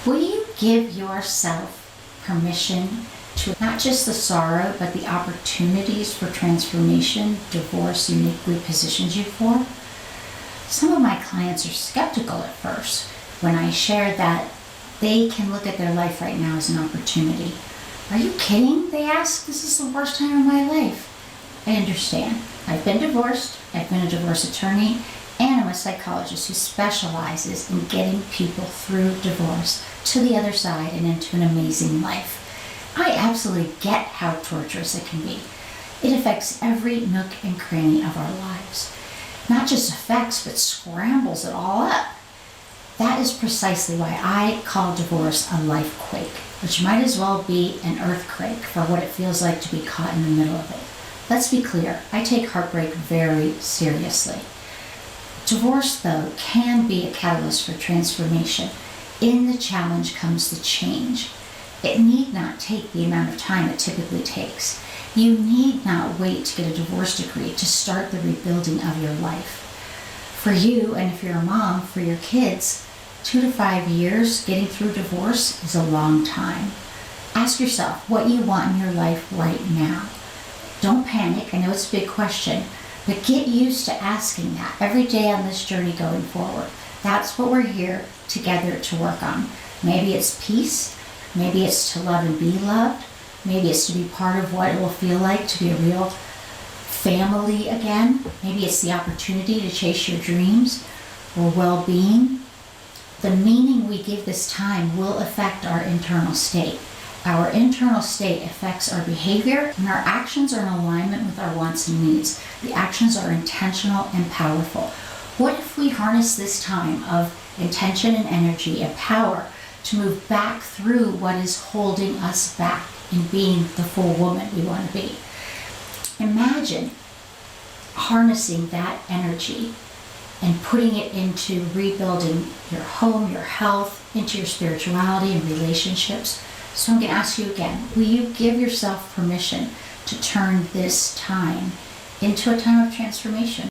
Will you give yourself permission to not just the sorrow, but the opportunities for transformation divorce uniquely positions you for? Some of my clients are skeptical at first when I share that they can look at their life right now as an opportunity. Are you kidding? They ask. This is the worst time of my life. I understand. I've been divorced. I've been a divorce attorney, and I'm a psychologist who specializes in getting people through divorce to the other side and into an amazing life. I absolutely get how torturous it can be. It affects every nook and cranny of our lives. Not just affects, but scrambles it all up. That is precisely why I call divorce a life quake, which might as well be an earthquake for what it feels like to be caught in the middle of it. Let's be clear, I take heartbreak very seriously. Divorce, though, can be a catalyst for transformation. In the challenge comes the change. It need not take the amount of time it typically takes. You need not wait to get a divorce decree to start the rebuilding of your life. For you, and if you're a mom, for your kids, 2 to 5 years getting through divorce is a long time. Ask yourself what you want in your life right now. Don't panic. I know it's a big question, but get used to asking that every day on this journey going forward. That's what we're here together to work on. Maybe it's peace. Maybe it's to love and be loved. Maybe it's to be part of what it will feel like to be a real family again. Maybe it's the opportunity to chase your dreams or well-being. The meaning we give this time will affect our internal state. Our internal state affects our behavior, and our actions are in alignment with our wants and needs. The actions are intentional and powerful. What if we harness this time of intention and energy and power to move back through what is holding us back in being the full woman we want to be? Imagine harnessing that energy and putting it into rebuilding your home, your health, into your spirituality and relationships. So I'm going to ask you again, will you give yourself permission to turn this time into a time of transformation?